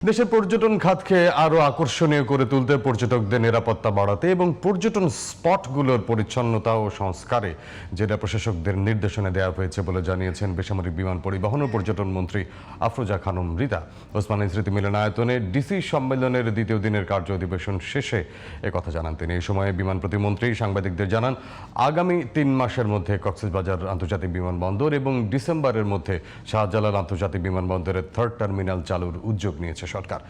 দেশের পর্যটন খাতকে আরো আকর্ষণীয় করে তুলতে পর্যটকদের নিরাপত্তা বাড়াতে এবং পর্যটন স্পটগুলোর পরিচ্ছন্নতা ও সংস্কারে জেলা প্রশাসকদের নির্দেশনা দেওয়া হয়েছে বলে জানিয়েছেন বেসামরিক বিমান পরিবহন ও পর্যটন মন্ত্রী আফরোজা খানম মৃধা। ওসমানী স্মৃতি মিলনায়তনে ডিসি সম্মেলনের দ্বিতীয় দিনের কার্য অধিবেশন শেষে একথা জানান তিনি। এই সময় বিমান প্রতিমন্ত্রী সাংবাদিকদের জানান, আগামী ৩ মাসের মধ্যে কক্সবাজার আন্তর্জাতিক বিমানবন্দর এবং ডিসেম্বরের মধ্যে শাহজালাল আন্তর্জাতিক বিমানবন্দরের 3rd টার্মিনাল চালুর উদ্যোগ নিয়েছে সরকার।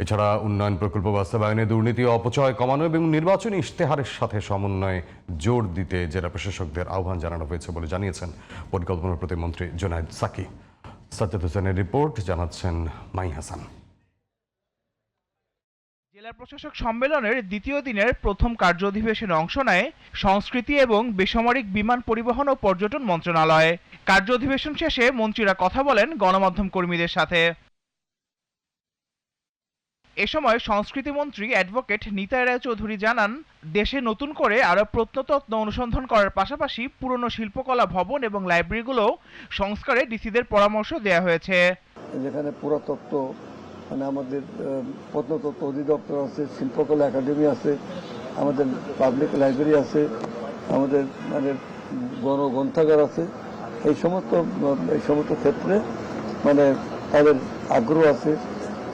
এছাড়া উন্নয়ন প্রকল্প বাস্তবায়নে দুর্নীতি ও অপচয় কমানো এবং নির্বাচনী ইশতেহারের সাথে সমন্বয়ে জোর দিতে জেলা প্রশাসকদের আহ্বান জানানো হয়েছে বলে জানিয়েছেন পরিকল্পনা প্রতিমন্ত্রী জুনায়েদ সাকি। সাজ্জাদ হোসেনের রিপোর্ট, জানাচ্ছেন মাই হাসান। জেলা প্রশাসক সম্মেলনের দ্বিতীয় দিনের প্রথম কার্য অধিবেশনে অংশ নেয় সংস্কৃতি এবং বেসামরিক বিমান পরিবহন ও পর্যটন মন্ত্রণালয়। কার্য অধিবেশন শেষে মন্ত্রীরা কথা বলেন গণমাধ্যম কর্মীদের সাথে। এ সময় সংস্কৃতি মন্ত্রী অ্যাডভোকেট নিতাই রায়চৌধুরী জানান, দেশে নতুন করে আরো প্রত্নতত্ত্ব অনুসন্ধান করার পাশাপাশি পুরনো শিল্পকলা ভবন এবং লাইব্রেরিগুলো সংস্কারে ডিসিদের পরামর্শ দেওয়া হয়েছে। যেখানে পুরাতত্ত্ব মানে আমাদের প্রত্নতত্ত্ব অধিদপ্তর আছে, শিল্পকলা একাডেমি আছে, আমাদের পাবলিক লাইব্রেরি আছে, আমাদের মানে গ্রন্থাগার আছে, এই সমস্ত ক্ষেত্রে মানে তাদের আগ্রহ আছে।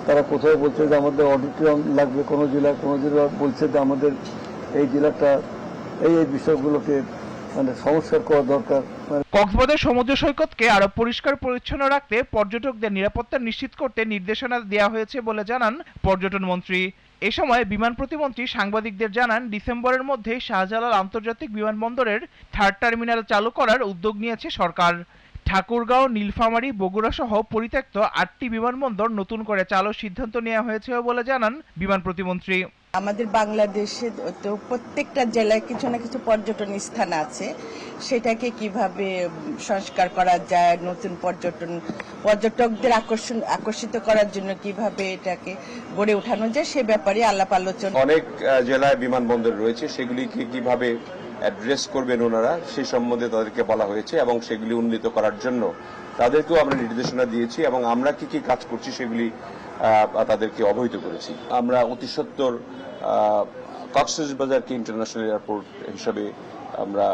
তারা কোথাও বলছে যে আমাদের অডিটোরিয়াম লাগবে, কোনো জেলা বলছে যে আমাদের এই জেলাটা এই বিষয়গুলোকে মানে সংস্কার করা দরকার। কক্সবাজার সমুদ্র সৈকতকে আরো পরিষ্কার পরিচ্ছন্ন রাখতে পর্যটকদের নিরাপত্তা নিশ্চিত করতে নির্দেশনা দেওয়া হয়েছে বলে জানান পর্যটন মন্ত্রী। এ সময় বিমান প্রতিমন্ত্রী সাংবাদিকদের জানান, ডিসেম্বরের মধ্যে শাহজালাল আন্তর্জাতিক বিমানবন্দরের 3rd টার্মিনাল চালু করার উদ্যোগ নিয়েছে সরকার। ঠাকুরগাঁও, নীলফামারী, বগুড়া সহ পরিত্যক্ত 8টি বিমানবন্দর নতুন করে চালুর সিদ্ধান্ত নেওয়া হয়েছে বলে জানান বিমান প্রতিমন্ত্রী। আমাদের বাংলাদেশে তো প্রত্যেকটা জেলায় কিছু না কিছু পর্যটন স্থান আছে, সেটাকে কিভাবে সংস্কার করা যায়, নতুন পর্যটকদের আকর্ষিত করার জন্য কিভাবে এটাকে গড়ে ওঠানো যায় সে ব্যাপারে আলাপ আলোচনা। অনেক জেলায় বিমানবন্দর রয়েছে, সেগুলিকে কিভাবে অ্যাড্রেস করবেন ওনারা সে সম্বন্ধে তাদেরকে বলা হয়েছে এবং সেগুলি উন্নীত করার জন্য তাদেরকেও আমরা নির্দেশনা দিয়েছি এবং আমরা কি কি কাজ করছি সেগুলি তাদেরকে অবহিত করেছি। আমরা অতি সত্বর কক্সবাজারকে ইন্টারন্যাশনাল এয়ারপোর্ট হিসাবে আমরা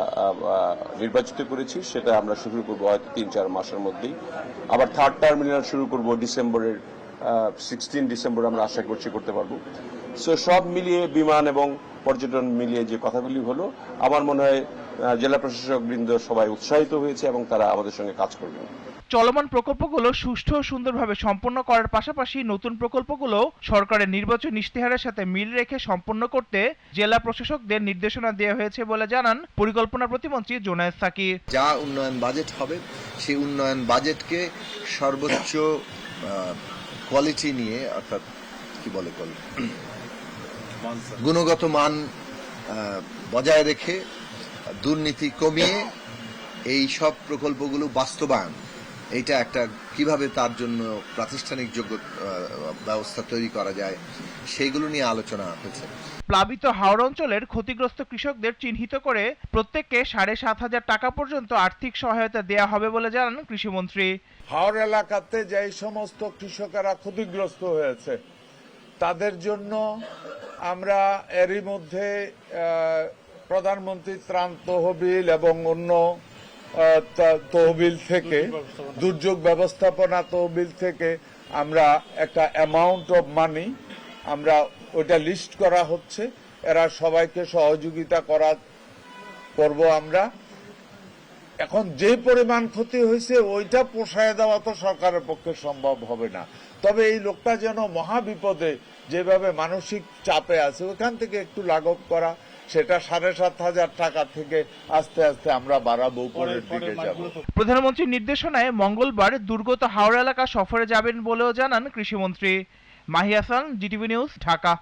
নির্বাচিত করেছি, সেটা আমরা শুরু করবো হয়তো 3-4 মাসের মধ্যেই। আবার 3rd টার্মিনাল শুরু করবো ডিসেম্বরের 16 ডিসেম্বর আমরা আশা করছি করতে পারবো। সো সব মিলিয়ে বিমান এবং পর্যটন মিলিয়ে যে কথাগুলি হলো, আমার মনে হয় জেলা প্রশাসক বৃন্দ সবাই উৎসাহিত হয়েছে এবং তারা আমাদের সঙ্গে কাজ করবেন। চলমান প্রকল্পগুলো সুষ্ঠু ও সুন্দরভাবে সম্পন্ন করার পাশাপাশি নতুন প্রকল্পগুলো সরকারের নির্বাচন ইশতেহারের সাথে মিল রেখে সম্পন্ন করতে জেলা প্রশাসকদের নির্দেশনা দেওয়া হয়েছে বলে জানান পরিকল্পনা প্রতিমন্ত্রী জুনায়েদ সাকি। যা উন্নয়ন বাজেট হবে সেই উন্নয়ন বাজেটকে সর্বোচ্চ কোয়ালিটি নিয়ে, অর্থাৎ কি বলে গুণগত মান বজায় রেখে দুর্নীতি কমিয়ে এই সব প্রকল্পগুলো বাস্তবায়ন, এইটা একটা কিভাবে তার জন্য প্রাতিষ্ঠানিক যোগ্য ব্যবস্থা তৈরি করা যায় সেইগুলো নিয়ে আলোচনা হয়েছে। প্লাবিত হাওড় অঞ্চলের ক্ষতিগ্রস্ত কৃষকদের চিহ্নিত করে প্রত্যেককে 7,500 টাকা পর্যন্ত আর্থিক সহায়তা দেওয়া হবে বলে জানান কৃষিমন্ত্রী। হাওড় এলাকাতে যে সমস্ত কৃষকেরা ক্ষতিগ্রস্ত হয়েছে তাদের জন্য আমরা এরই মধ্যে প্রধানমন্ত্রী ত্রাণ তহবিল এবং অন্য তহবিল থেকে, দুর্যোগ ব্যবস্থাপনা তহবিল থেকে আমরা একটা অ্যামাউন্ট অফ মানি আমরা ওটা লিস্ট করা হচ্ছে, এরা সবাইকে সহযোগিতা করব আমরা। এখন যে পরিমাণ ক্ষতি হয়েছে ওইটা পোষায় দেওয়া তো সরকারের পক্ষে সম্ভব হবে না, তবে এই লোকটা যেন মহাবিপদে যেভাবে মানসিক চাপে আছে ওখান থেকে একটু লাঘব করা, সেটা 7,500 টাকা থেকে আস্তে আস্তে আমরা বাড়াবো, উপরের দিকে যাব। প্রধানমন্ত্রীর নির্দেশনায় মঙ্গলবার দুর্গত হাওড়া এলাকা সফরে যাবেন বলেও জানান কৃষিমন্ত্রী। Mahi Hasan, GTV news, Dhaka.